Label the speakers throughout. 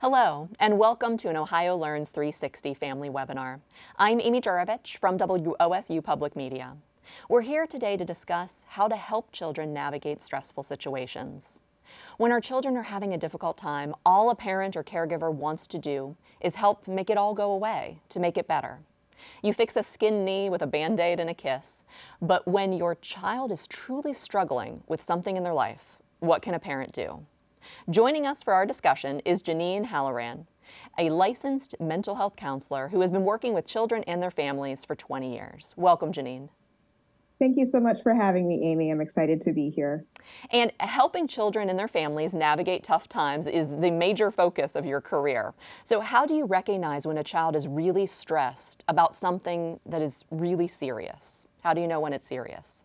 Speaker 1: Hello, and welcome to an Ohio Learns 360 family webinar. I'm Amy Juravich from WOSU Public Media. We're here today to discuss how to help children navigate stressful situations. When our children are having a difficult time, all a parent or caregiver wants to do is help make it all go away, to make it better. You fix a skinned knee with a Band-Aid and a kiss, but when your child is truly struggling with something in their life, what can a parent do? Joining us for our discussion is Janine Halloran, a licensed mental health counselor who has been working with children and their families for 20 years. Welcome, Janine.
Speaker 2: Thank you so much for having me, Amy. I'm excited to be here.
Speaker 1: And helping children and their families navigate tough times is the major focus of your career. So how do you recognize when a child is really stressed about something that is really serious? How do you know when it's serious?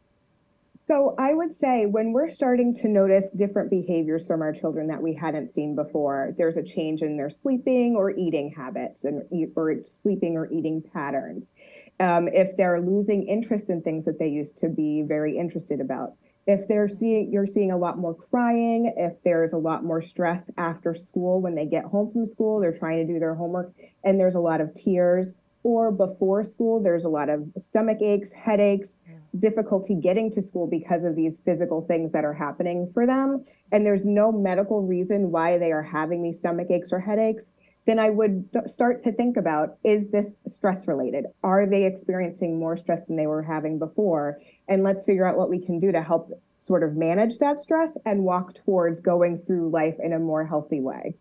Speaker 2: So I would say when we're starting to notice different behaviors from our children that we hadn't seen before, there's a change in their sleeping or eating habits or sleeping or eating patterns. If they're losing interest in things that they used to be very interested about. If you're seeing a lot more crying, if there's a lot more stress after school when they get home from school, they're trying to do their homework and there's a lot of tears, or before school, there's a lot of stomach aches, headaches, difficulty getting to school because of these physical things that are happening for them, and there's no medical reason why they are having these stomach aches or headaches, then I would start to think about, is this stress related? Are they experiencing more stress than they were having before? And let's figure out what we can do to help sort of manage that stress and walk towards going through life in a more healthy way.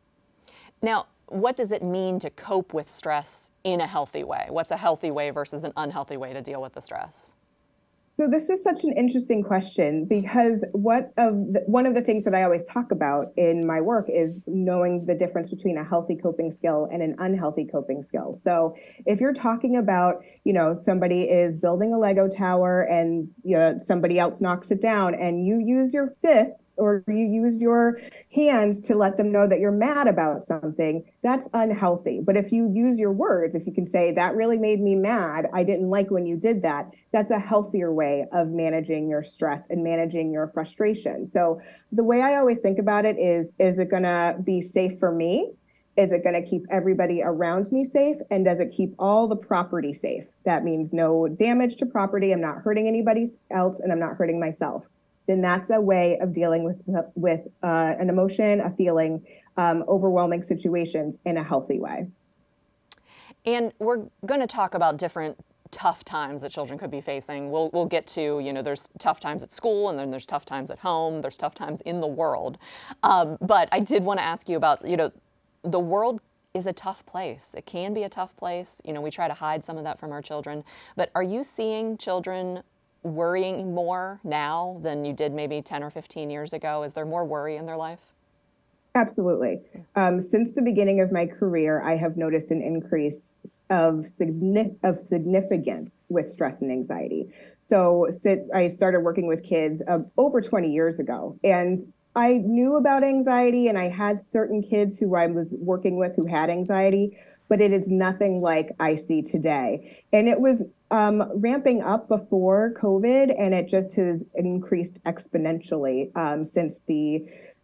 Speaker 1: Now, what does it mean to cope with stress in a healthy way? What's a healthy way versus an unhealthy way to deal with the stress?
Speaker 2: So this is such an interesting question because one of the things that I always talk about in my work is knowing the difference between a healthy coping skill and an unhealthy coping skill. So if you're talking about, somebody is building a Lego tower and somebody else knocks it down and you use your fists or you use your hands to let them know that you're mad about something, that's unhealthy. But if you use your words, if you can say, that really made me mad, I didn't like when you did that, that's a healthier way of managing your stress and managing your frustration. So the way I always think about it is it going to be safe for me? Is it going to keep everybody around me safe? And does it keep all the property safe? That means no damage to property. I'm not hurting anybody else and I'm not hurting myself. Then that's a way of dealing with an emotion, a feeling, overwhelming situations in a healthy way.
Speaker 1: And we're going to talk about different tough times that children could be facing. We'll get to, there's tough times at school and then there's tough times at home, there's tough times in the world. But I did want to ask you about, the world is a tough place. It can be a tough place. We try to hide some of that from our children. But are you seeing children worrying more now than you did maybe 10 or 15 years ago? Is there more worry in their life?
Speaker 2: Absolutely. Since the beginning of my career, I have noticed an increase of significance with stress and anxiety. So I started working with kids over 20 years ago, and I knew about anxiety, and I had certain kids who I was working with who had anxiety, but it is nothing like I see today. And it was ramping up before COVID, and it just has increased exponentially since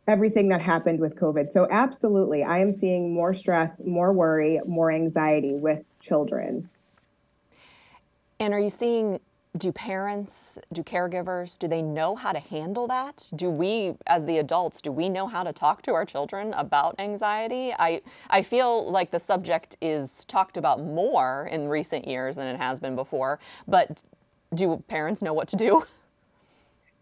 Speaker 2: everything that happened with COVID. So absolutely, I am seeing more stress, more worry, more anxiety with children.
Speaker 1: And are you seeing, do parents, do caregivers, do they know how to handle that? Do we, as the adults, do we know how to talk to our children about anxiety? I feel like the subject is talked about more in recent years than it has been before, but do parents know what to do?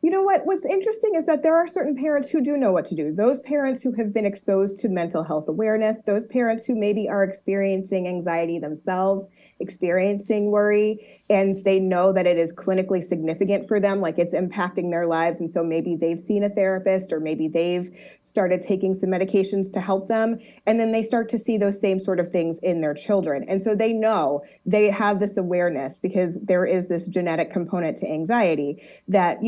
Speaker 2: You know what? What's interesting is that there are certain parents who do know what to do. Those parents who have been exposed to mental health awareness, those parents who maybe are experiencing anxiety themselves, experiencing worry, and they know that it is clinically significant for them, like it's impacting their lives. And so maybe they've seen a therapist or maybe they've started taking some medications to help them. And then they start to see those same sort of things in their children. And so they know, they have this awareness because there is this genetic component to anxiety that,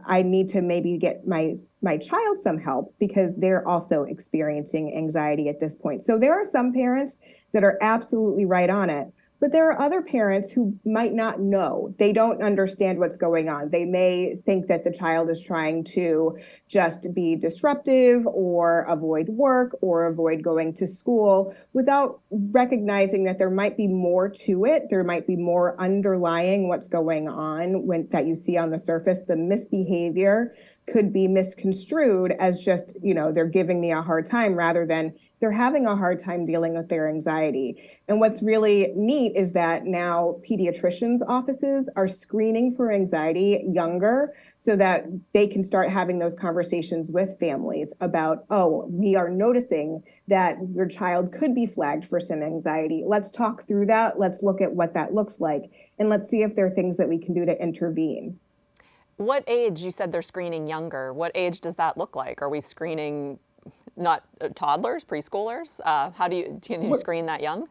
Speaker 2: I need to maybe get my child some help because they're also experiencing anxiety at this point. So there are some parents that are absolutely right on it. But there are other parents who might not know. They don't understand what's going on. They may think that the child is trying to just be disruptive or avoid work or avoid going to school without recognizing that there might be more to it. There might be more underlying what's going on that you see on the surface. The misbehavior could be misconstrued as just, they're giving me a hard time rather than they're having a hard time dealing with their anxiety. And what's really neat is that now pediatricians' offices are screening for anxiety younger so that they can start having those conversations with families about, oh, we are noticing that your child could be flagged for some anxiety. Let's talk through that. Let's look at what that looks like. And let's see if there are things that we can do to intervene.
Speaker 1: What age, you said they're screening younger, what age does that look like? Are we screening not toddlers, preschoolers? Can you screen that young?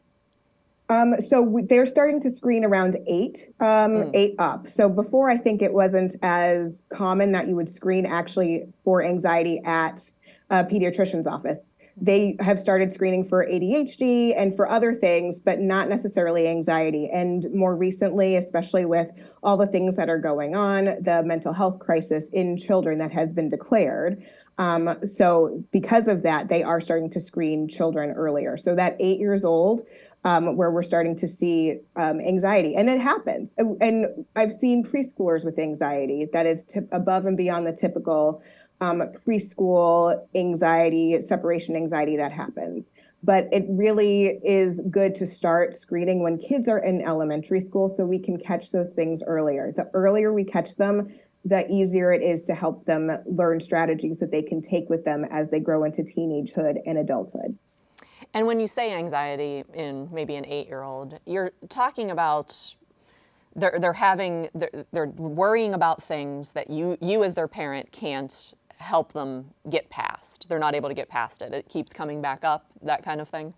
Speaker 2: They're starting to screen around 8, 8 up. So before, I think it wasn't as common that you would screen actually for anxiety at a pediatrician's office. They have started screening for ADHD and for other things, but not necessarily anxiety. And more recently, especially with all the things that are going on, the mental health crisis in children that has been declared. So because of that, they are starting to screen children earlier. So that 8 years old, where we're starting to see anxiety, and it happens. And I've seen preschoolers with anxiety that is above and beyond the typical preschool anxiety, separation anxiety that happens. But it really is good to start screening when kids are in elementary school so we can catch those things earlier. The earlier we catch them, the easier it is to help them learn strategies that they can take with them as they grow into teenagehood and adulthood.
Speaker 1: And when you say anxiety in maybe an 8-year-old, you're talking about they're worrying about things that you as their parent can't help them get past. They're not able to get past it. It keeps coming back up, that kind of thing.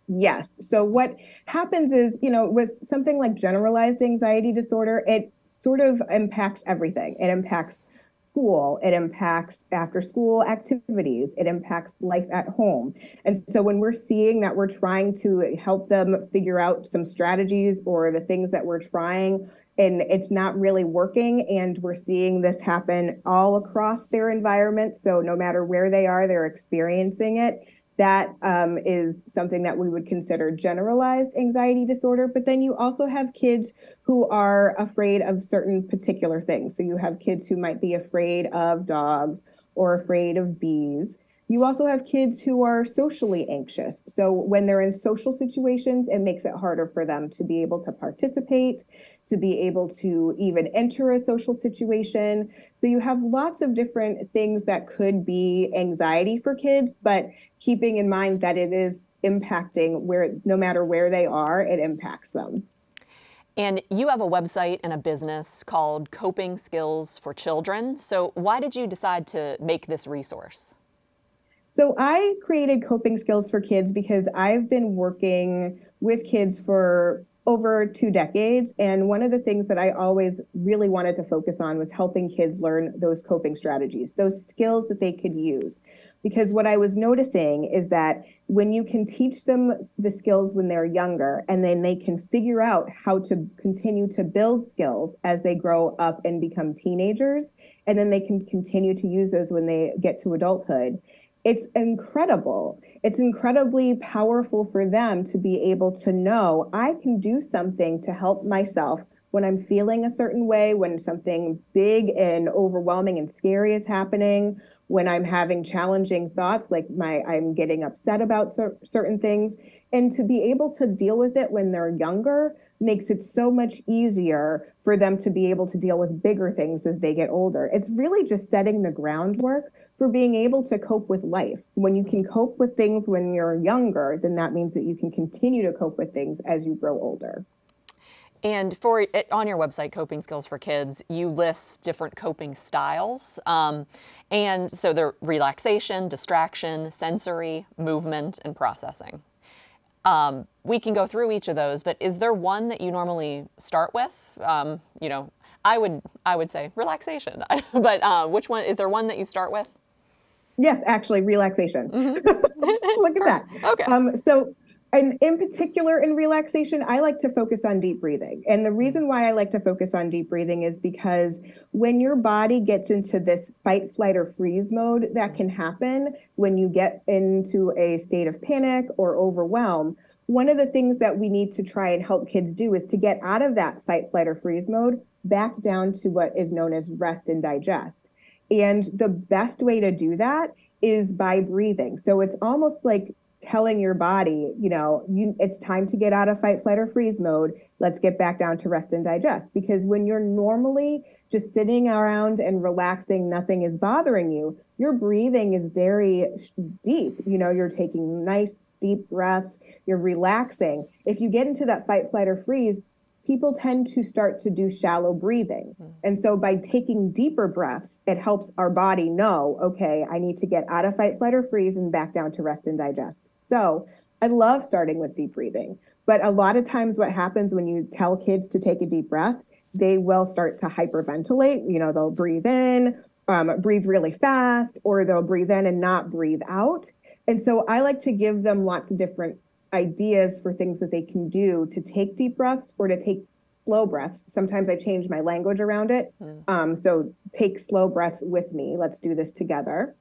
Speaker 2: Yes. So what happens is, with something like generalized anxiety disorder, it sort of impacts everything. It impacts school, it impacts after school activities, it impacts life at home. And so when we're seeing that we're trying to help them figure out some strategies or the things that we're trying and it's not really working, and we're seeing this happen all across their environment, so no matter where they are, they're experiencing it. That is something that we would consider generalized anxiety disorder. But then you also have kids who are afraid of certain particular things. So you have kids who might be afraid of dogs or afraid of bees. You also have kids who are socially anxious. So when they're in social situations, it makes it harder for them to be able to participate, to be able to even enter a social situation. So you have lots of different things that could be anxiety for kids, but keeping in mind that it is impacting no matter where they are, it impacts them.
Speaker 1: And you have a website and a business called Coping Skills for Children. So why did you decide to make this resource?
Speaker 2: So I created Coping Skills for Kids because I've been working with kids for over 2 decades. And one of the things that I always really wanted to focus on was helping kids learn those coping strategies, those skills that they could use. Because what I was noticing is that when you can teach them the skills when they're younger, and then they can figure out how to continue to build skills as they grow up and become teenagers, and then they can continue to use those when they get to adulthood, it's incredible. It's incredibly powerful for them to be able to know I can do something to help myself when I'm feeling a certain way, when something big and overwhelming and scary is happening, when I'm having challenging thoughts, like I'm getting upset about certain things. And to be able to deal with it when they're younger makes it so much easier for them to be able to deal with bigger things as they get older. It's really just setting the groundwork for being able to cope with life. When you can cope with things when you're younger, then that means that you can continue to cope with things as you grow older.
Speaker 1: And on your website, Coping Skills for Kids, you list different coping styles. And so they're relaxation, distraction, sensory, movement, and processing. We can go through each of those, but is there one that you normally start with? I would say relaxation, but which one, is there one that you start with?
Speaker 2: Yes, actually, relaxation.
Speaker 1: Mm-hmm.
Speaker 2: Look at that.
Speaker 1: Okay.
Speaker 2: So And in particular, in relaxation, I like to focus on deep breathing. And the reason why I like to focus on deep breathing is because when your body gets into this fight, flight, or freeze mode, that can happen when you get into a state of panic or overwhelm. One of the things that we need to try and help kids do is to get out of that fight, flight, or freeze mode back down to what is known as rest and digest. And the best way to do that is by breathing. So it's almost like telling your body, it's time to get out of fight, flight, or freeze mode. Let's get back down to rest and digest. Because when you're normally just sitting around and relaxing, nothing is bothering you, your breathing is very deep. You're taking nice, deep breaths, you're relaxing. If you get into that fight, flight, or freeze, people tend to start to do shallow breathing. And so by taking deeper breaths, it helps our body know, okay, I need to get out of fight, flight, or freeze and back down to rest and digest. So I love starting with deep breathing. But a lot of times what happens when you tell kids to take a deep breath, they will start to hyperventilate. They'll breathe in, breathe really fast, or they'll breathe in and not breathe out. And so I like to give them lots of different ideas for things that they can do to take deep breaths or to take slow breaths. Sometimes I change my language around it. So take slow breaths with me. Let's do this together.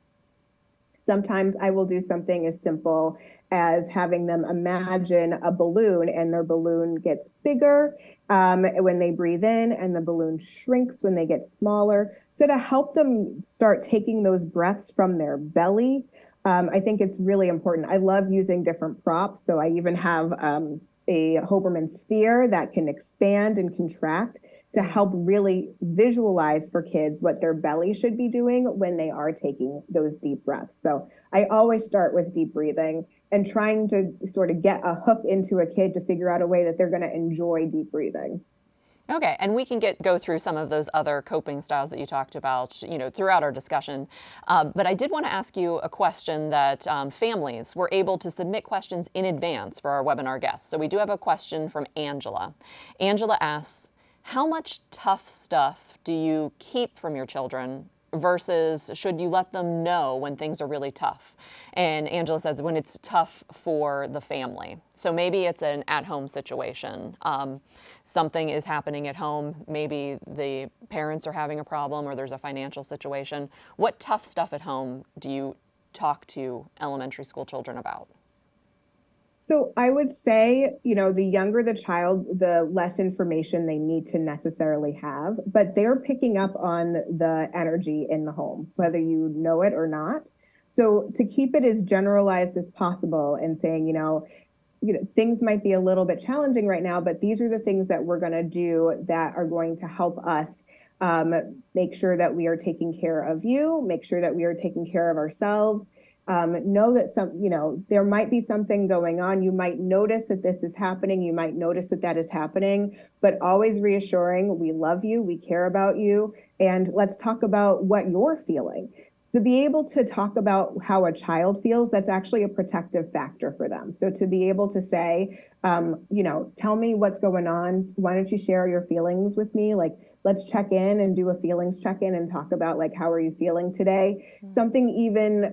Speaker 2: Sometimes I will do something as simple as having them imagine a balloon, and their balloon gets bigger when they breathe in, and the balloon shrinks when they get smaller. So to help them start taking those breaths from their belly, I think it's really important. I love using different props. So I even have a Hoberman sphere that can expand and contract to help really visualize for kids what their belly should be doing when they are taking those deep breaths. So I always start with deep breathing and trying to sort of get a hook into a kid to figure out a way that they're going to enjoy deep breathing.
Speaker 1: Okay, and we can go through some of those other coping styles that you talked about, throughout our discussion. But I did want to ask you a question that families were able to submit questions in advance for our webinar guests. So we do have a question from Angela. Angela asks, how much tough stuff do you keep from your children versus should you let them know when things are really tough? And Angela says when it's tough for the family. So maybe it's an at-home situation. Something is happening at home. Maybe the parents are having a problem or there's a financial situation. What tough stuff at home do you talk to elementary school children about?
Speaker 2: So I would say, the younger the child, the less information they need to necessarily have, but they're picking up on the energy in the home, whether you know it or not. So to keep it as generalized as possible and saying, things might be a little bit challenging right now, but these are the things that we're going to do that are going to help us make sure that we are taking care of you, make sure that we are taking care of ourselves. Know that there might be something going on. You might notice that this is happening. You might notice that that is happening, but always reassuring, we love you, we care about you, and let's talk about what you're feeling. To be able to talk about how a child feels, that's actually a protective factor for them. So to be able to say, tell me what's going on. Why don't you share your feelings with me? Like, let's check in and do a feelings check-in and talk about how are you feeling today? Something even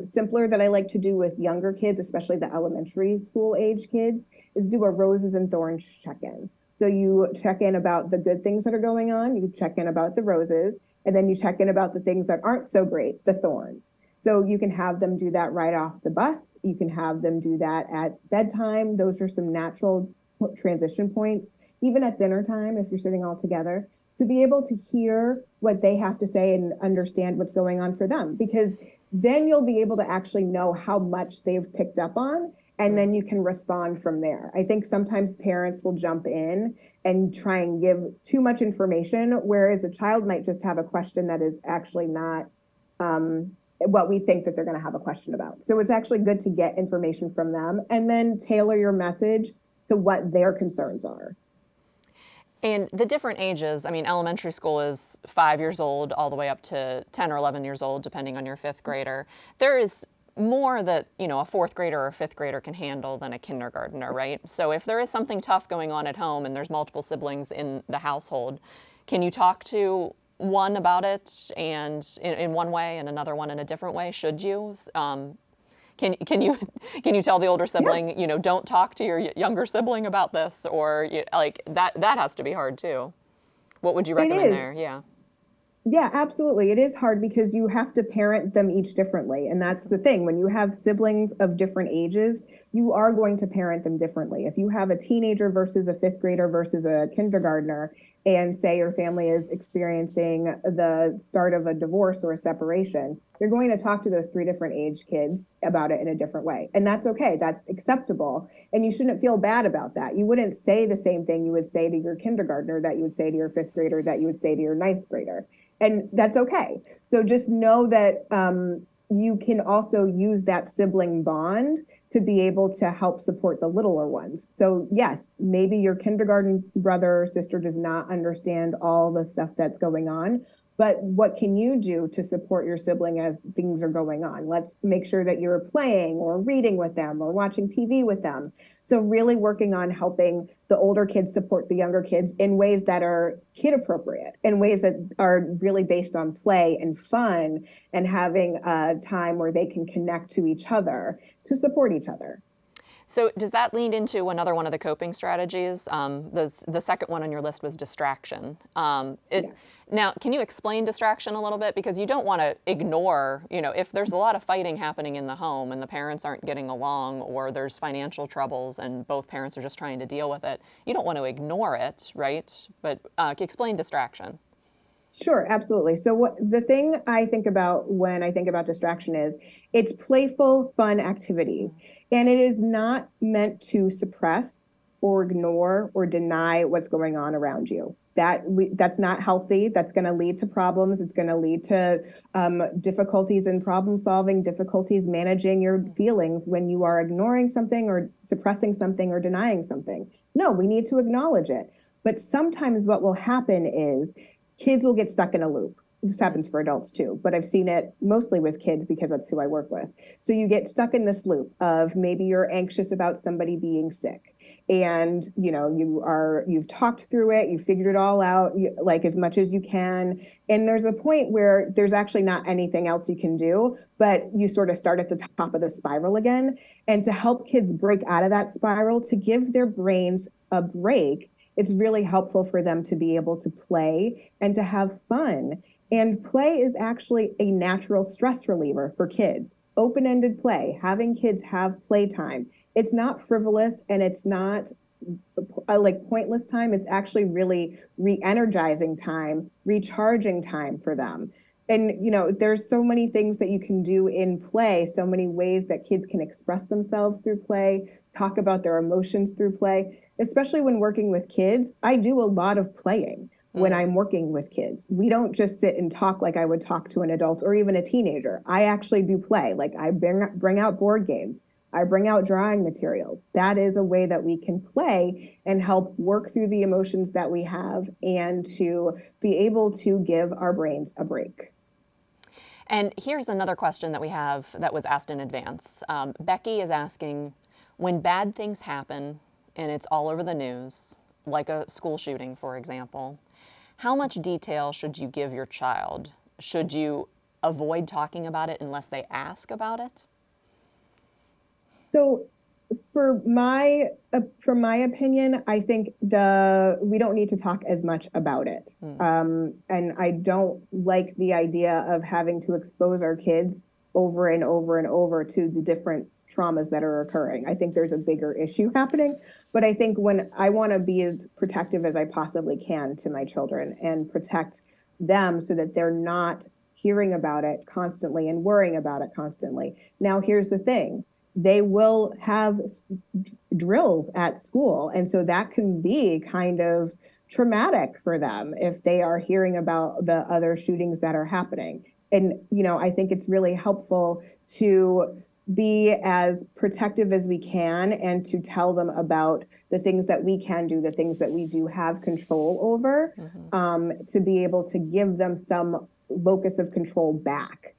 Speaker 2: simpler that I like to do with younger kids, especially the elementary school age kids, is do a roses and thorns check-in. So you check in about the good things that are going on, you check in about the roses, and then you check in about the things that aren't so great, the thorns. So you can have them do that right off the bus. You can have them do that at bedtime. Those are some natural transition points, even at dinner time, if you're sitting all together, to be able to hear what they have to say and understand what's going on for them, because then you'll be able to actually know how much they've picked up on, and then you can respond from there. I think sometimes parents will jump in and try and give too much information, whereas a child might just have a question that is actually not what we think that they're going to have a question about. So it's actually good to get information from them and then tailor your message to what their concerns are.
Speaker 1: And the different ages, elementary school is 5 years old all the way up to 10 or 11 years old, depending on your fifth grader. There is more that, a fourth grader or a fifth grader can handle than a kindergartner, right? So if there is something tough going on at home and there's multiple siblings in the household, can you talk to one about it and in one way and another one in a different way? Should you? Can you can you tell the older sibling, you know, don't talk to your younger sibling about this, or like that has to be hard too. What would you
Speaker 2: It
Speaker 1: recommend
Speaker 2: is.
Speaker 1: there? Yeah.
Speaker 2: Yeah, absolutely. It is hard because you have to parent them each differently. And that's the thing. When you have siblings of different ages, you are going to parent them differently. If you have a teenager versus a fifth grader versus a kindergartner, and say your family is experiencing the start of a divorce or a separation, you're going to talk to those three different age kids about it in a different way. And that's okay. That's acceptable. And you shouldn't feel bad about that. You wouldn't say the same thing you would say to your kindergartner that you would say to your fifth grader, that you would say to your ninth grader. And that's okay. So just know that you can also use that sibling bond to be able to help support the littler ones. So yes, maybe your kindergarten brother or sister does not understand all the stuff that's going on, but what can you do to support your sibling as things are going on? Let's make sure that you're playing or reading with them or watching TV with them. So really working on helping the older kids support the younger kids in ways that are kid appropriate, in ways that are really based on play and fun, and having a time where they can connect to each other to support each other.
Speaker 1: So does that lead into another one of the coping strategies? The second one on your list was distraction.
Speaker 2: Yeah.
Speaker 1: Now, can you explain distraction a little bit? Because you don't want to ignore, you know, if there's a lot of fighting happening in the home and the parents aren't getting along, or there's financial troubles and both parents are just trying to deal with it, you don't want to ignore it, right? But explain distraction.
Speaker 2: Sure, absolutely. So what the thing I think about when I think about distraction is it's playful, fun activities. And it is not meant to suppress or ignore or deny what's going on around you. That's not healthy. That's going to lead to problems. It's going to lead to difficulties in problem solving, difficulties managing your feelings when you are ignoring something or suppressing something or denying something. No, we need to acknowledge it. But sometimes what will happen is kids will get stuck in a loop. This happens for adults too, but I've seen it mostly with kids because that's who I work with. So you get stuck in this loop of maybe you're anxious about somebody being sick, and you've talked through it, you figured it all out, like as much as you can, and there's a point where there's actually not anything else you can do, but you sort of start at the top of the spiral again. And to help kids break out of that spiral, to give their brains a break, it's really helpful for them to be able to play and to have fun. And play is actually a natural stress reliever for kids. Open-ended play, having kids have playtime. It's not frivolous and it's not like pointless time. It's actually really re-energizing time, recharging time for them. And there's so many things that you can do in play, so many ways that kids can express themselves through play, talk about their emotions through play. Especially when working with kids, I do a lot of playing when I'm working with kids. We don't just sit and talk like I would talk to an adult or even a teenager. I actually do play. Like I bring out board games. I bring out drawing materials. That is a way that we can play and help work through the emotions that we have and to be able to give our brains a break.
Speaker 1: And here's another question that we have that was asked in advance. Becky is asking, when bad things happen and it's all over the news, like a school shooting, for example, how much detail should you give your child? Should you avoid talking about it unless they ask about it?
Speaker 2: So from my opinion, I think we don't need to talk as much about it. And I don't like the idea of having to expose our kids over and over and over to the different traumas that are occurring. I think there's a bigger issue happening, but I think when I want to be as protective as I possibly can to my children and protect them so that they're not hearing about it constantly and worrying about it constantly. Now, here's the thing. They will have drills at school. And so that can be kind of traumatic for them if they are hearing about the other shootings that are happening. And, I think it's really helpful to be as protective as we can and to tell them about the things that we can do, the things that we do have control over, to be able to give them some locus of control back.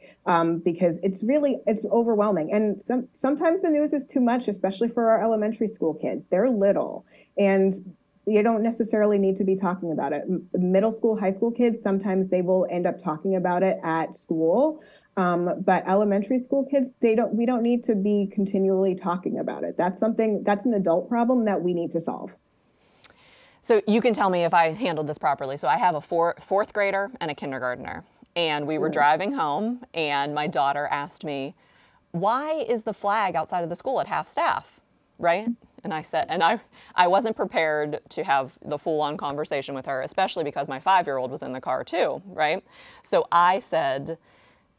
Speaker 2: Because it's overwhelming. And sometimes the news is too much, especially for our elementary school kids. They're little. And You don't necessarily need to be talking about it. Middle school, high school kids, sometimes they will end up talking about it at school. But elementary school kids, we don't need to be continually talking about it. That's an adult problem that we need to solve.
Speaker 1: So you can tell me if I handled this properly. So I have a fourth grader and a kindergartner, and we were driving home, and my daughter asked me, "Why is the flag outside of the school at half staff?" Right? And I said, and I wasn't prepared to have the full-on conversation with her, especially because my 5-year-old was in the car too, right? So I said,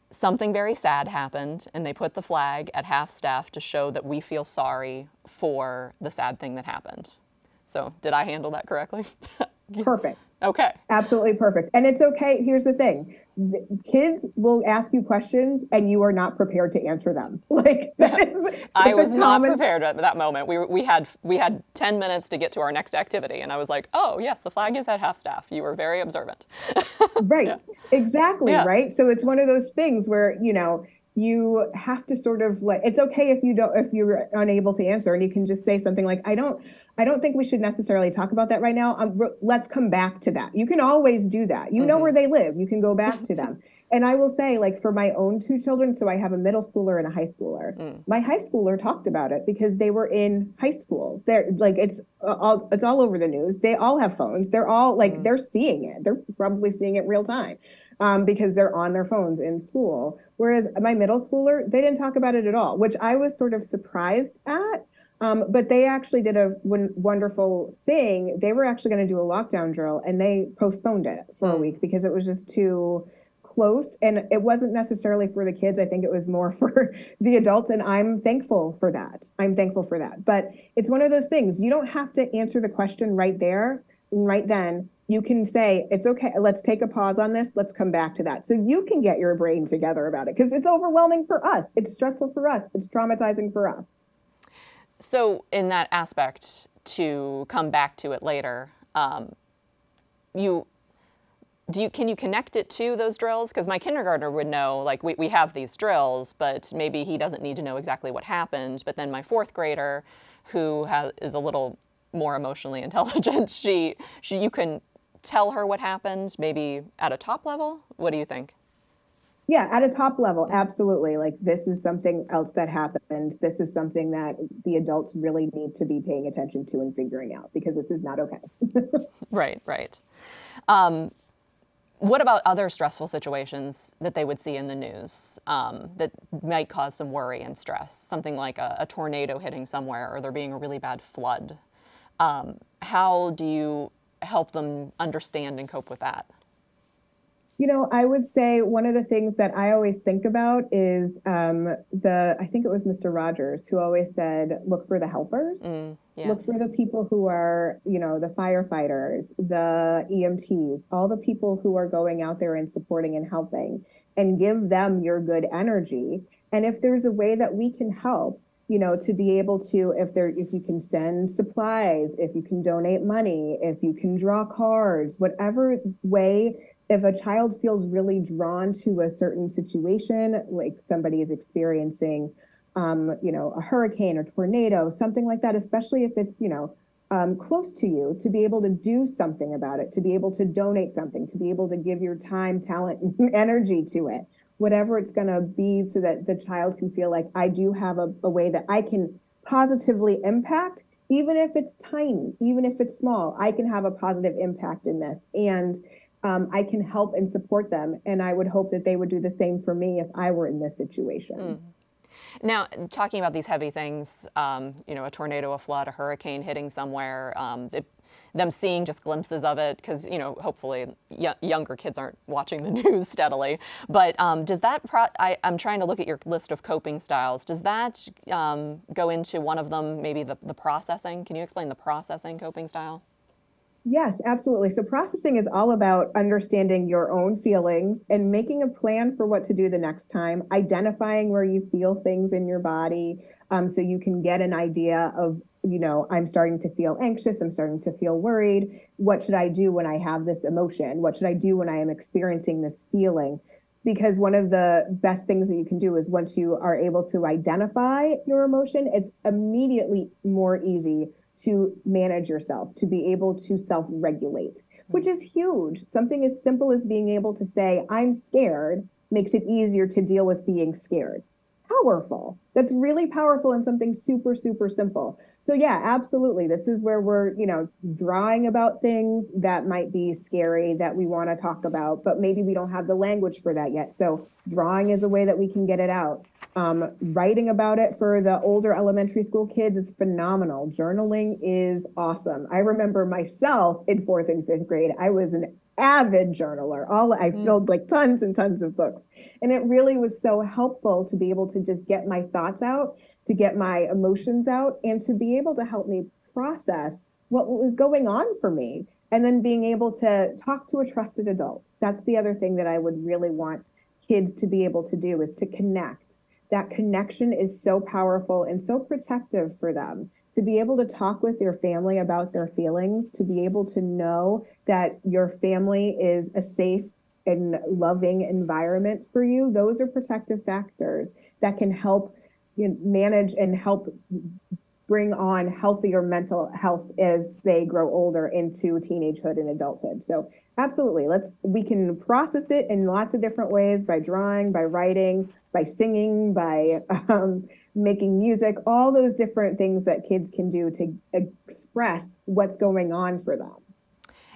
Speaker 1: something very sad happened, and they put the flag at half staff to show that we feel sorry for the sad thing that happened. So did I handle that correctly?
Speaker 2: Perfect.
Speaker 1: Okay.
Speaker 2: Absolutely perfect. And it's okay. Here's the thing. Kids will ask you questions and you are not prepared to answer them. Like that is
Speaker 1: I was not prepared at that moment. We had 10 minutes to get to our next activity, and I was like, "Oh, yes, the flag is at half staff. You were very observant."
Speaker 2: Right.
Speaker 1: Yeah.
Speaker 2: Exactly.
Speaker 1: Yes.
Speaker 2: Right. So it's one of those things where, you have to sort of it's okay if you're unable to answer, and you can just say something like, I don't think we should necessarily talk about that right now. Let's come back to that. You can always do that. You know where they live. You can go back to them. And I will say, like, for my own 2 children, so I have a middle schooler and a high schooler. My high schooler talked about it because they were in high school. They're like, it's all over the news. They all have phones. They're all like, they're seeing it. They're probably seeing it real time. Because they're on their phones in school. Whereas my middle schooler, they didn't talk about it at all, which I was sort of surprised at. But they actually did a wonderful thing. They were actually going to do a lockdown drill, and they postponed it for a week because it was just too close. And it wasn't necessarily for the kids. I think it was more for the adults. And I'm thankful for that. But it's one of those things. You don't have to answer the question right there, right then. You can say, it's okay, let's take a pause on this, let's come back to that. So you can get your brain together about it, because it's overwhelming for us. It's stressful for us. It's traumatizing for us.
Speaker 1: So in that aspect, to come back to it later, can you connect it to those drills? Because my kindergartner would know, like, we have these drills, but maybe he doesn't need to know exactly what happened. But then my 4th grader, who is a little more emotionally intelligent, you can tell her what happened, maybe at a top level? What do you think?
Speaker 2: Yeah, at a top level, absolutely. Like, this is something else that happened. This is something that the adults really need to be paying attention to and figuring out, because this is not okay.
Speaker 1: Right. What about other stressful situations that they would see in the news that might cause some worry and stress? Something like a tornado hitting somewhere, or there being a really bad flood. How do you help them understand and cope with that?
Speaker 2: I would say one of the things that I always think about is I think it was Mr. Rogers who always said, look for the helpers.
Speaker 1: Yes.
Speaker 2: Look for the people who are, the firefighters, the EMTs, all the people who are going out there and supporting and helping, and give them your good energy. And if there's a way that we can help, to be able to, if you can send supplies, if you can donate money, if you can draw cards, whatever way. If a child feels really drawn to a certain situation, like somebody is experiencing, a hurricane or tornado, something like that, especially if it's, close to you, to be able to do something about it, to be able to donate something, to be able to give your time, talent, and energy to it, whatever it's going to be, so that the child can feel like, I do have a way that I can positively impact, even if it's tiny, even if it's small, I can have a positive impact in this. And I can help and support them. And I would hope that they would do the same for me if I were in this situation.
Speaker 1: Now, talking about these heavy things, a tornado, a flood, a hurricane hitting somewhere, them seeing just glimpses of it, because, hopefully younger kids aren't watching the news steadily. But does that, I'm trying to look at your list of coping styles. Does that go into one of them, maybe the processing? Can you explain the processing coping style?
Speaker 2: Yes, absolutely. So processing is all about understanding your own feelings and making a plan for what to do the next time, identifying where you feel things in your body, so you can get an idea of, I'm starting to feel anxious, I'm starting to feel worried. What should I do when I have this emotion? What should I do when I am experiencing this feeling? Because one of the best things that you can do is, once you are able to identify your emotion, it's immediately more easy to manage yourself, to be able to self-regulate, which is huge. Something as simple as being able to say, I'm scared, makes it easier to deal with being scared. Powerful. That's really powerful and something super, super simple. So yeah, absolutely. This is where we're, drawing about things that might be scary that we want to talk about, but maybe we don't have the language for that yet. So drawing is a way that we can get it out. Writing about it for the older elementary school kids is phenomenal. Journaling is awesome. I remember myself in 4th and 5th grade, I was an avid journaler. I filled like tons and tons of books. And it really was so helpful to be able to just get my thoughts out, to get my emotions out, and to be able to help me process what was going on for me. And then being able to talk to a trusted adult. That's the other thing that I would really want kids to be able to do, is to connect. That connection is so powerful and so protective for them. To be able to talk with your family about their feelings, to be able to know that your family is a safe and loving environment for you, those are protective factors that can help manage and help bring on healthier mental health as they grow older into teenagehood and adulthood. So absolutely, we can process it in lots of different ways, by drawing, by writing, by singing, by making music, all those different things that kids can do to express what's going on for them.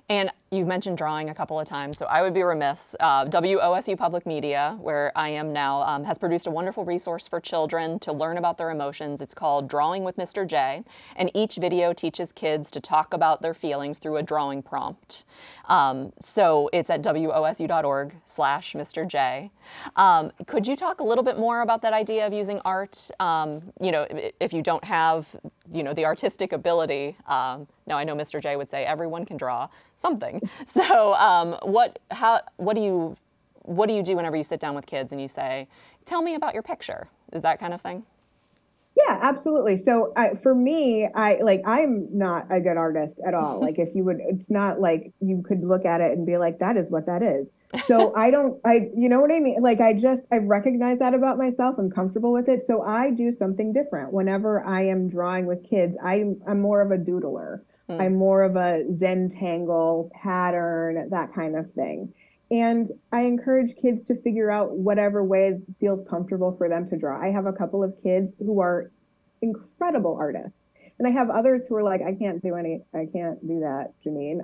Speaker 1: And you've mentioned drawing a couple of times, so I would be remiss. WOSU Public Media, where I am now, has produced a wonderful resource for children to learn about their emotions. It's called Drawing with Mr. J, and each video teaches kids to talk about their feelings through a drawing prompt. So it's at wosu.org/Mr. J. Could you talk a little bit more about that idea of using art? If you don't have, the artistic ability. Now I know Mr. J would say everyone can draw something. So what do you do whenever you sit down with kids and you say, tell me about your picture? Is that kind of thing?
Speaker 2: Yeah, absolutely. So for me, I'm not a good artist at all. Like it's not like you could look at it and be like, that is what that is. So you know what I mean? Like I recognize that about myself. I'm comfortable with it. So I do something different. Whenever I am drawing with kids, I'm more of a doodler. I'm more of a Zentangle pattern, that kind of thing. And I encourage kids to figure out whatever way feels comfortable for them to draw. I have a couple of kids who are incredible artists. And I have others who are like, I can't do that, Janine.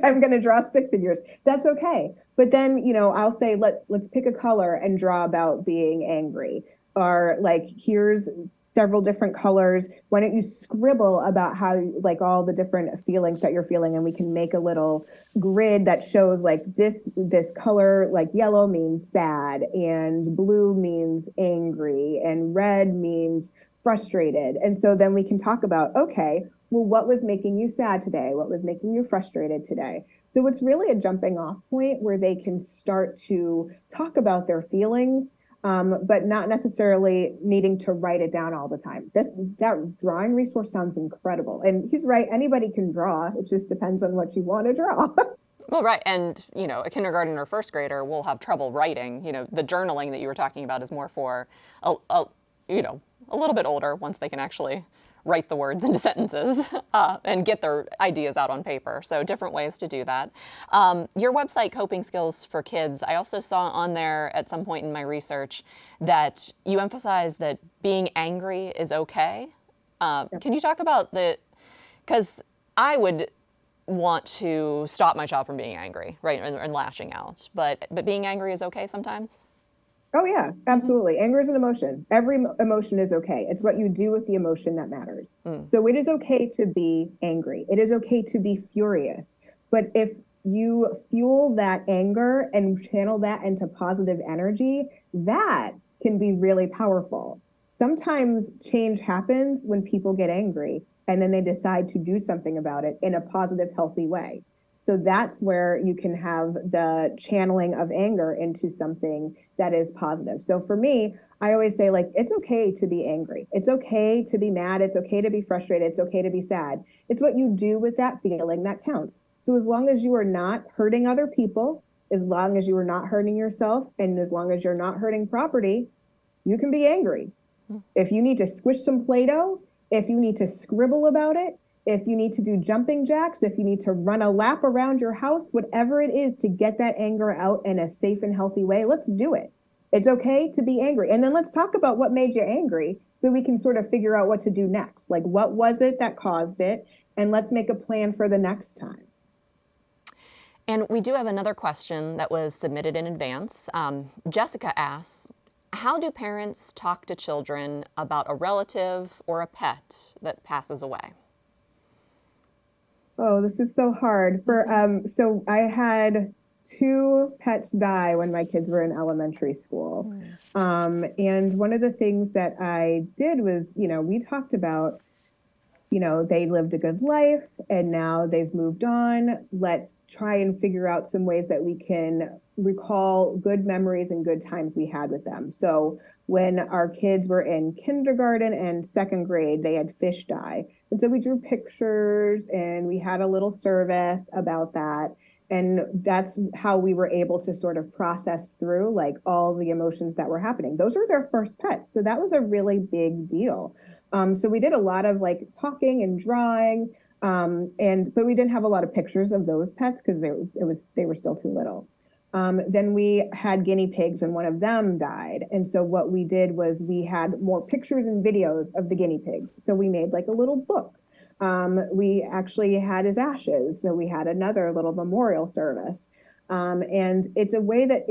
Speaker 2: I'm going to draw stick figures. That's okay. But then, I'll say, let's pick a color and draw about being angry. Or like, here's several different colors. Why don't you scribble about how, like, all the different feelings that you're feeling, and we can make a little grid that shows like this color, like yellow means sad, and blue means angry, and red means frustrated. And so then we can talk about, okay, well, what was making you sad today? What was making you frustrated today? So it's really a jumping off point where they can start to talk about their feelings, but not necessarily needing to write it down all the time. That drawing resource sounds incredible. And he's right, anybody can draw. It just depends on what you want to draw.
Speaker 1: Well, right. And, a kindergarten or first grader will have trouble writing. The journaling that you were talking about is more for, a little bit older, once they can actually write the words into sentences and get their ideas out on paper. So different ways to do that. Your website, Coping Skills for Kids, I also saw on there at some point in my research that you emphasize that being angry is okay. Can you talk about because I would want to stop my child from being angry, right, and lashing out, but being angry is okay sometimes?
Speaker 2: Oh, yeah, absolutely. Anger is an emotion. Every emotion is okay. It's what you do with the emotion that matters. So it is okay to be angry. It is okay to be furious. But if you fuel that anger and channel that into positive energy, that can be really powerful. Sometimes change happens when people get angry and then they decide to do something about it in a positive, healthy way. So that's where you can have the channeling of anger into something that is positive. So for me, I always say, like, it's okay to be angry. It's okay to be mad. It's okay to be frustrated. It's okay to be sad. It's what you do with that feeling that counts. So as long as you are not hurting other people, as long as you are not hurting yourself, and as long as you're not hurting property, you can be angry. If you need to squish some Play-Doh, if you need to scribble about it, if you need to do jumping jacks, if you need to run a lap around your house, whatever it is to get that anger out in a safe and healthy way, let's do it. It's okay to be angry. And then let's talk about what made you angry so we can sort of figure out what to do next. Like, what was it that caused it? And let's make a plan for the next time.
Speaker 1: And we do have another question that was submitted in advance. Jessica asks, how do parents talk to children about a relative or a pet that passes away?
Speaker 2: Oh, this is so hard. So I had 2 pets die when my kids were in elementary school. And one of the things that I did was, we talked about, they lived a good life and now they've moved on. Let's try and figure out some ways that we can recall good memories and good times we had with them. So when our kids were in kindergarten and 2nd grade, they had fish die. And so we drew pictures and we had a little service about that. And that's how we were able to sort of process through like all the emotions that were happening. Those were their first pets. So that was a really big deal. So we did a lot of like talking and drawing, but we didn't have a lot of pictures of those pets because they were still too little. Then we had guinea pigs and one of them died. And so what we did was we had more pictures and videos of the guinea pigs. So we made like a little book. We actually had his ashes. So we had another little memorial service. And it's a way that,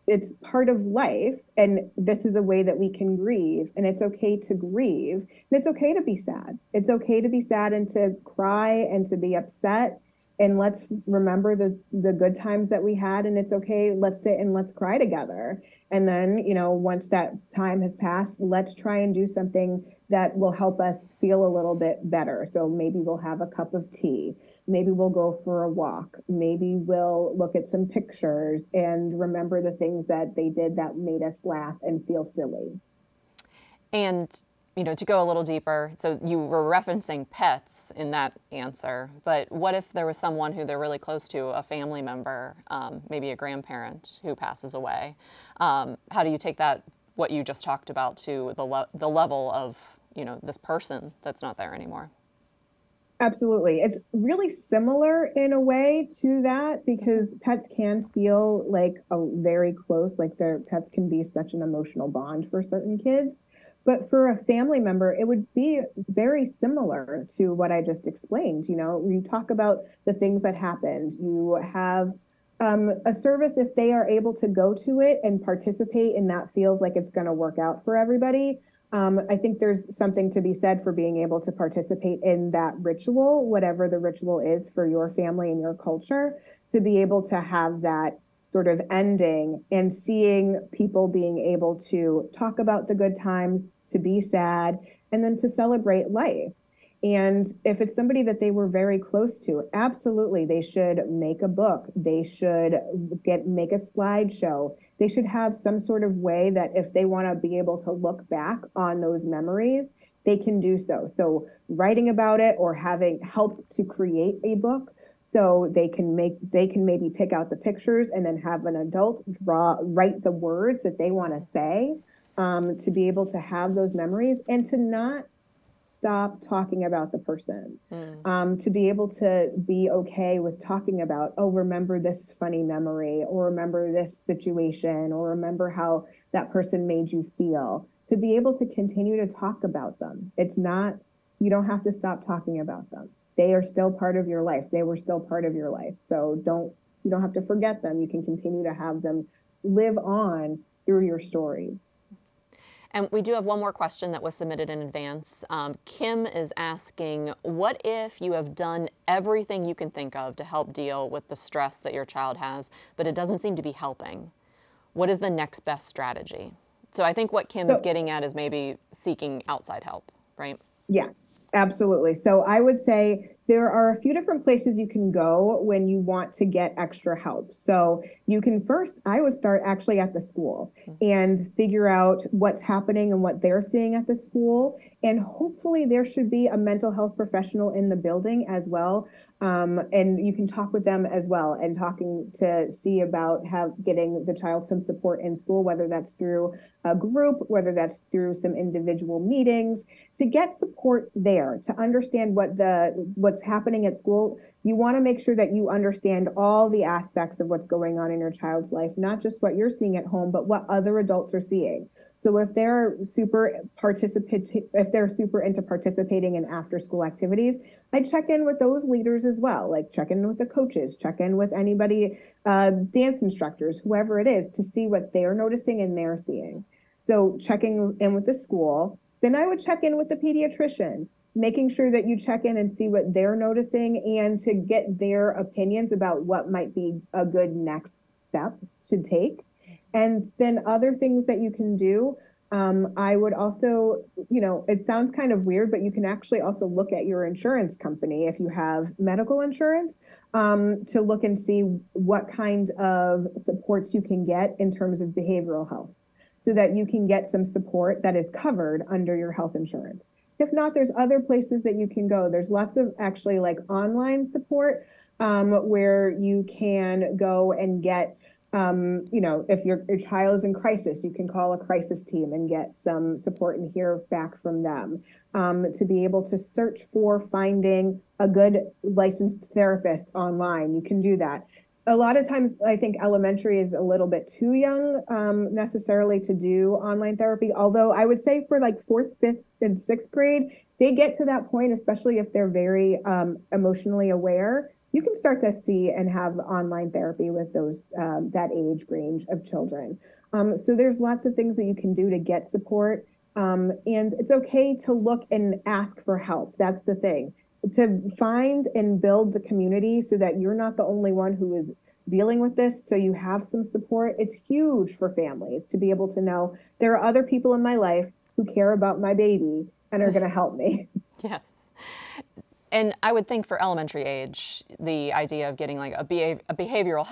Speaker 2: it's part of life. And this is a way that we can grieve. And it's okay to grieve. And it's okay to be sad. It's okay to be sad and to cry and to be upset. And let's remember the good times that we had. And it's okay. Let's sit and let's cry together. And then, once that time has passed, let's try and do something that will help us feel a little bit better. So maybe we'll have a cup of tea. Maybe we'll go for a walk. Maybe we'll look at some pictures and remember the things that they did that made us laugh and feel silly.
Speaker 1: And, to go a little deeper, so you were referencing pets in that answer, but what if there was someone who they're really close to, a family member, maybe a grandparent who passes away? How do you take that, what you just talked about, to the level of, this person that's not there anymore?
Speaker 2: Absolutely. It's really similar in a way to that because pets can feel like very close, like their pets can be such an emotional bond for certain kids. But for a family member, it would be very similar to what I just explained. You talk about the things that happened. You have a service if they are able to go to it and participate, and that feels like it's going to work out for everybody. I think there's something to be said for being able to participate in that ritual, whatever the ritual is for your family and your culture, to be able to have that sort of ending and seeing people being able to talk about the good times, to be sad, and then to celebrate life. And if it's somebody that they were very close to, absolutely, they should make a book. They should make a slideshow. They should have some sort of way that if they want to be able to look back on those memories, they can do so. So writing about it or having help to create a book so they can maybe pick out the pictures and then have an adult write the words that they want to say, to be able to have those memories and to not stop talking about the person, to be able to be okay with talking about, oh, remember this funny memory, or remember this situation, or remember how that person made you feel, to be able to continue to talk about them. You don't have to stop talking about them. They are still part of your life. They were still part of your life. So you don't have to forget them. You can continue to have them live on through your stories.
Speaker 1: And we do have one more question that was submitted in advance. Kim is asking, what if you have done everything you can think of to help deal with the stress that your child has, but it doesn't seem to be helping? What is the next best strategy? So I think what Kim is getting at is maybe seeking outside help, right?
Speaker 2: Yeah, absolutely. So I would say there are a few different places you can go when you want to get extra help. So you can I would start actually at the school and figure out what's happening and what they're seeing at the school. And hopefully there should be a mental health professional in the building as well. And you can talk with them as well, and talking to see about getting the child some support in school, whether that's through a group, whether that's through some individual meetings, to get support there, to understand what's happening at school. You want to make sure that you understand all the aspects of what's going on in your child's life, not just what you're seeing at home, but what other adults are seeing. So if they're super into participating in after school activities, I check in with those leaders as well, like check in with the coaches, check in with anybody, dance instructors, whoever it is, to see what they're noticing and they're seeing. So checking in with the school. Then I would check in with the pediatrician, making sure that you check in and see what they're noticing, and to get their opinions about what might be a good next step to take. And then other things that you can do, I would also, it sounds kind of weird, but you can actually also look at your insurance company if you have medical insurance, to look and see what kind of supports you can get in terms of behavioral health, so that you can get some support that is covered under your health insurance. If not, there's other places that you can go. There's lots of actually like online support, where you can go and get, if your child is in crisis, you can call a crisis team and get some support and hear back from them. To be able to search for finding a good licensed therapist online, you can do that. A lot of times, I think elementary is a little bit too young, necessarily to do online therapy. Although I would say for like 4th, 5th, and 6th grade, they get to that point, especially if they're very emotionally aware. You can start to see and have online therapy with those that age range of children. So there's lots of things that you can do to get support. And it's okay to look and ask for help. That's the thing. To find and build the community so that you're not the only one who is dealing with this, so you have some support. It's huge for families to be able to know there are other people in my life who care about my baby and are going to help me.
Speaker 1: Yes. And I would think for elementary age, the idea of getting like a behavioral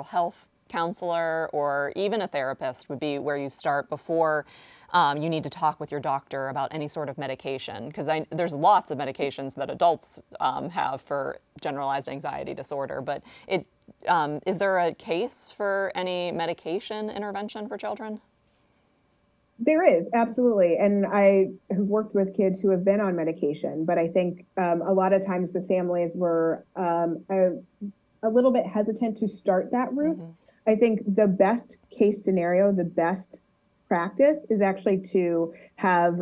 Speaker 1: health counselor, or even a therapist would be where you start before you need to talk with your doctor about any sort of medication. Because there's lots of medications that adults have for generalized anxiety disorder. But is there a case for any medication intervention for children?
Speaker 2: There is, absolutely. And I have worked with kids who have been on medication, but I think a lot of times the families were a little bit hesitant to start that route. Mm-hmm. I think the best case scenario, the best practice is actually to have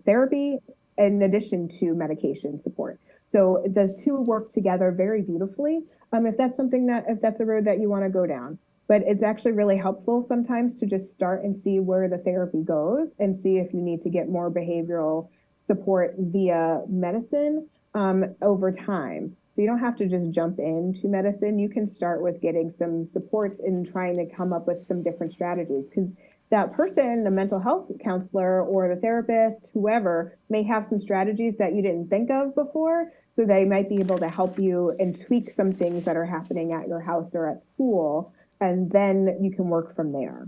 Speaker 2: therapy in addition to medication support. So the two work together very beautifully. If that's a road that you want to go down. But it's actually really helpful sometimes to just start and see where the therapy goes, and see if you need to get more behavioral support via medicine over time. So you don't have to just jump into medicine. You can start with getting some supports and trying to come up with some different strategies, because that person, the mental health counselor or the therapist, whoever, may have some strategies that you didn't think of before. So they might be able to help you and tweak some things that are happening at your house or at school. And then you can work from there.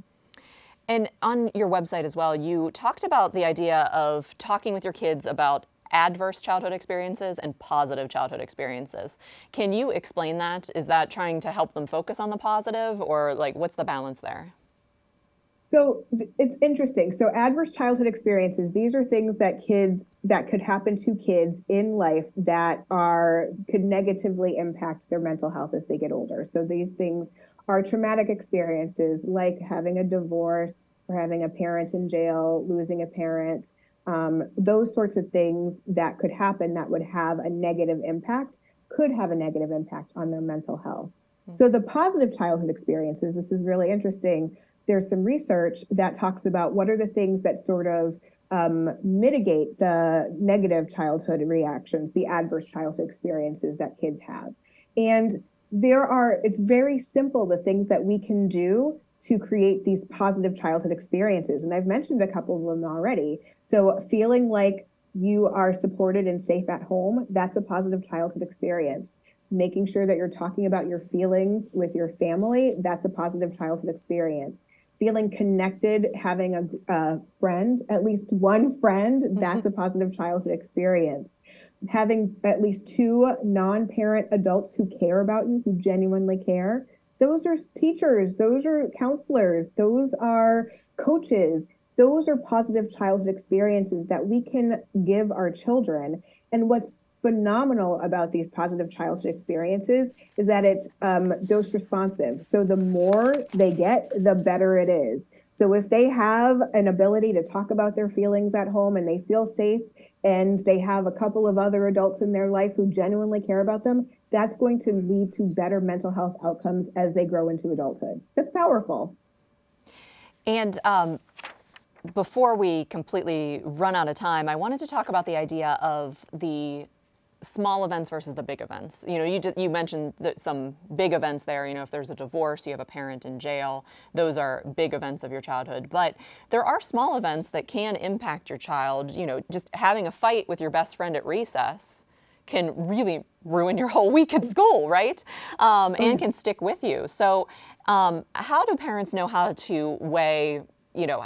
Speaker 1: And on your website as well, you talked about the idea of talking with your kids about adverse childhood experiences and positive childhood experiences. Can you explain that? Is that trying to help them focus on the positive, or like what's the balance there?
Speaker 2: So it's interesting. So adverse childhood experiences, these are things that could happen to kids in life that could negatively impact their mental health as they get older. So these things are traumatic experiences, like having a divorce or having a parent in jail, losing a parent, those sorts of things that could happen that would have a negative impact, could have a negative impact on their mental health. Mm-hmm. So the positive childhood experiences, this is really interesting. There's some research that talks about what are the things that sort of mitigate the negative childhood reactions, the adverse childhood experiences that kids have. And it's very simple, the things that we can do to create these positive childhood experiences. And I've mentioned a couple of them already. So feeling like you are supported and safe at home, that's a positive childhood experience. Making sure that you're talking about your feelings with your family, that's a positive childhood experience. Feeling connected, having a friend, at least one friend, that's a positive childhood experience. having at least two non-parent adults who care about you, who genuinely care. Those are teachers, those are counselors, those are coaches. Those are positive childhood experiences that we can give our children. And what's phenomenal about these positive childhood experiences is that it's dose responsive. So the more they get, the better it is. So if they have an ability to talk about their feelings at home and they feel safe and they have a couple of other adults in their life who genuinely care about them, that's going to lead to better mental health outcomes as they grow into adulthood. That's powerful.
Speaker 1: And before we completely run out of time, I wanted to talk about the idea of the small events versus the big events. You know, you mentioned that some big events there. You know, if there's a divorce, you have a parent in jail, those are big events of your childhood. But there are small events that can impact your child. You know, just having a fight with your best friend at recess can really ruin your whole week at school, right? And can stick with you. So how do parents know how to weigh, you know,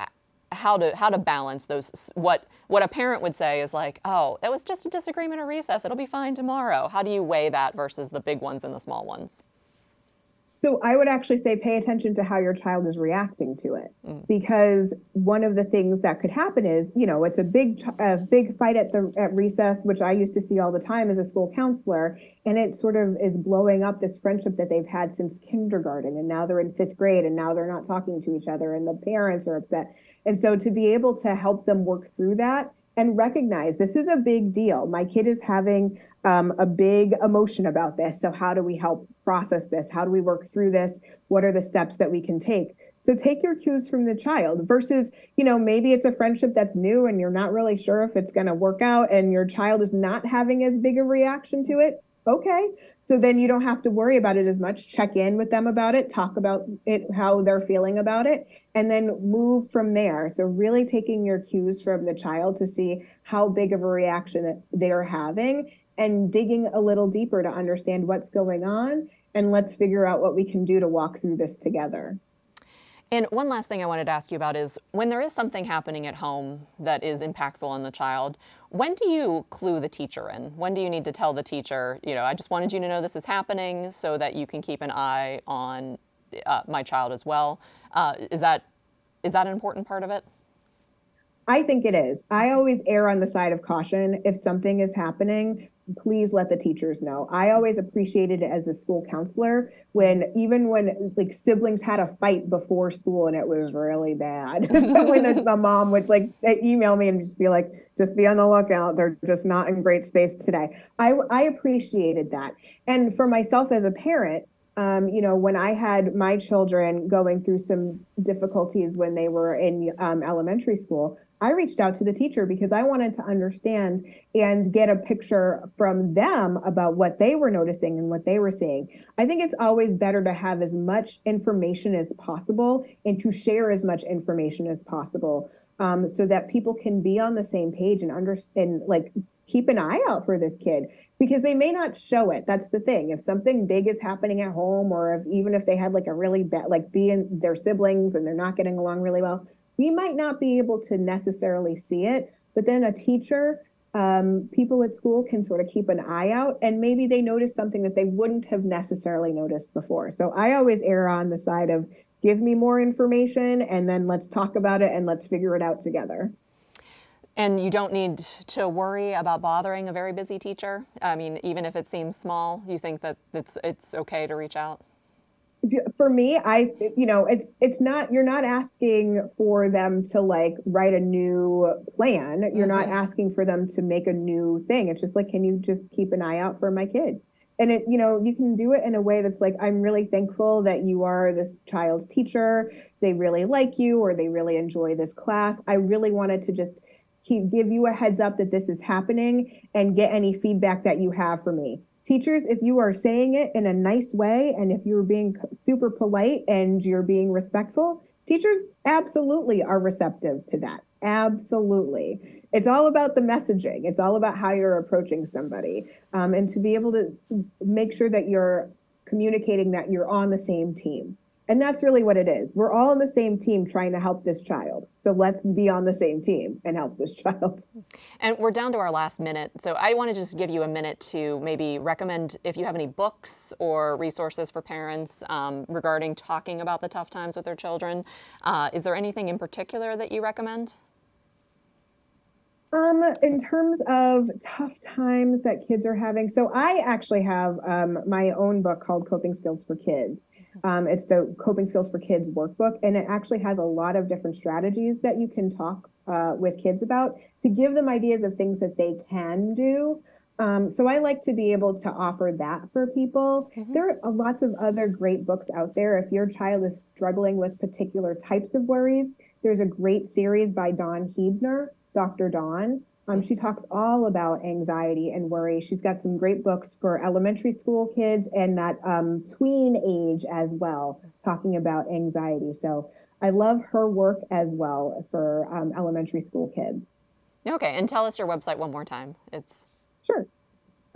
Speaker 1: how to balance those, what a parent would say is like, oh, that was just a disagreement at recess, it'll be fine tomorrow. How do you weigh that versus the big ones and the small ones?
Speaker 2: So I would actually say pay attention to how your child is reacting to it, because one of the things that could happen is, you know, it's a big fight at recess, which I used to see all the time as a school counselor, and it sort of is blowing up this friendship that they've had since kindergarten, and now they're in 5th grade, and now they're not talking to each other, and the parents are upset. And so to be able to help them work through that and recognize this is a big deal. My kid is having a big emotion about this. So how do we help process this? How do we work through this? What are the steps that we can take? So take your cues from the child versus, you know, maybe it's a friendship that's new and you're not really sure if it's going to work out and your child is not having as big a reaction to it. Okay. So then you don't have to worry about it as much. Check in with them about it, talk about it, how they're feeling about it, and then move from there. So really taking your cues from the child to see how big of a reaction they're having and digging a little deeper to understand what's going on. And let's figure out what we can do to walk through this together.
Speaker 1: And one last thing I wanted to ask you about is when there is something happening at home that is impactful on the child, when do you clue the teacher in? When do you need to tell the teacher, you know, I just wanted you to know this is happening so that you can keep an eye on my child as well? Is that an important part of it?
Speaker 2: I think it is. I always err on the side of caution. If something is happening, please let the teachers know. I always appreciated it as a school counselor even when like siblings had a fight before school and it was really bad. When the mom would like email me and just be like, just be on the lookout. They're just not in great space today. I appreciated that. And for myself as a parent, you know, when I had my children going through some difficulties when they were in elementary school, I reached out to the teacher because I wanted to understand and get a picture from them about what they were noticing and what they were seeing. I think it's always better to have as much information as possible and to share as much information as possible so that people can be on the same page and understand, like, keep an eye out for this kid because they may not show it. That's the thing. If something big is happening at home, or even if they had like a really bad, like being their siblings and they're not getting along really well, we might not be able to necessarily see it, but then a teacher, people at school can sort of keep an eye out and maybe they notice something that they wouldn't have necessarily noticed before. So I always err on the side of give me more information and then let's talk about it and let's figure it out together.
Speaker 1: And you don't need to worry about bothering a very busy teacher. I mean, even if it seems small, you think that it's okay to reach out?
Speaker 2: For me, it's not, you're not asking for them to like write a new plan. You're not asking for them to make a new thing. It's just like, can you just keep an eye out for my kid? And it, you know, you can do it in a way that's like, I'm really thankful that you are this child's teacher. They really like you, or they really enjoy this class. I really wanted to just give you a heads up that this is happening and get any feedback that you have for me. Teachers, if you are saying it in a nice way and if you're being super polite and you're being respectful, teachers absolutely are receptive to that. Absolutely. It's all about the messaging. It's all about how you're approaching somebody. And to be able to make sure that you're communicating that you're on the same team. And that's really what it is. We're all on the same team trying to help this child. So let's be on the same team and help this child.
Speaker 1: And we're down to our last minute. So I want to just give you a minute to maybe recommend if you have any books or resources for parents regarding talking about the tough times with their children. Is there anything in particular that you recommend?
Speaker 2: In terms of tough times that kids are having, so I actually have my own book called Coping Skills for Kids. It's the Coping Skills for Kids workbook, and it actually has a lot of different strategies that you can talk with kids about to give them ideas of things that they can do. So I like to be able to offer that for people. There are lots of other great books out there. If your child is struggling with particular types of worries, there's a great series by Dawn Hebner, Dr. Dawn. She talks all about anxiety and worry. She's got some great books for elementary school kids and that tween age as well, talking about anxiety. So I love her work as well for elementary school kids.
Speaker 1: Okay, and tell us your website one more time. It's
Speaker 2: Sure.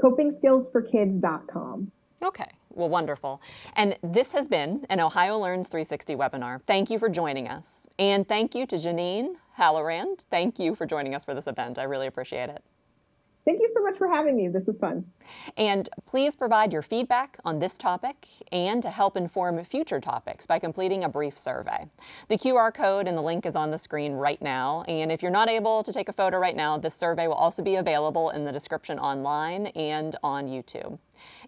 Speaker 2: CopingSkillsForKids.com.
Speaker 1: okay. Well, wonderful. And this has been an Ohio Learns 360 webinar. Thank you for joining us. And thank you to Janine Halloran. Thank you for joining us for this event. I really appreciate it.
Speaker 2: Thank you so much for having me. This is fun.
Speaker 1: And please provide your feedback on this topic and to help inform future topics by completing a brief survey. The QR code and the link is on the screen right now. And if you're not able to take a photo right now, this survey will also be available in the description online and on YouTube.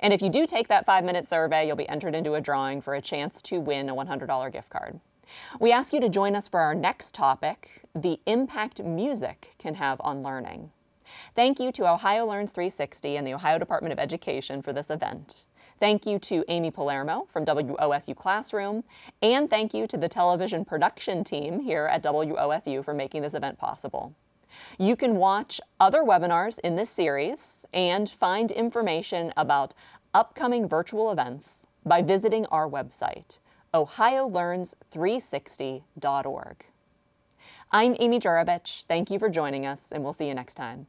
Speaker 1: And if you do take that 5-minute survey, you'll be entered into a drawing for a chance to win a $100 gift card. We ask you to join us for our next topic, the impact music can have on learning. Thank you to Ohio Learns 360 and the Ohio Department of Education for this event. Thank you to Amy Palermo from WOSU Classroom, and thank you to the television production team here at WOSU for making this event possible. You can watch other webinars in this series and find information about upcoming virtual events by visiting our website, ohiolearns360.org. I'm Amy Juravich. Thank you for joining us, and we'll see you next time.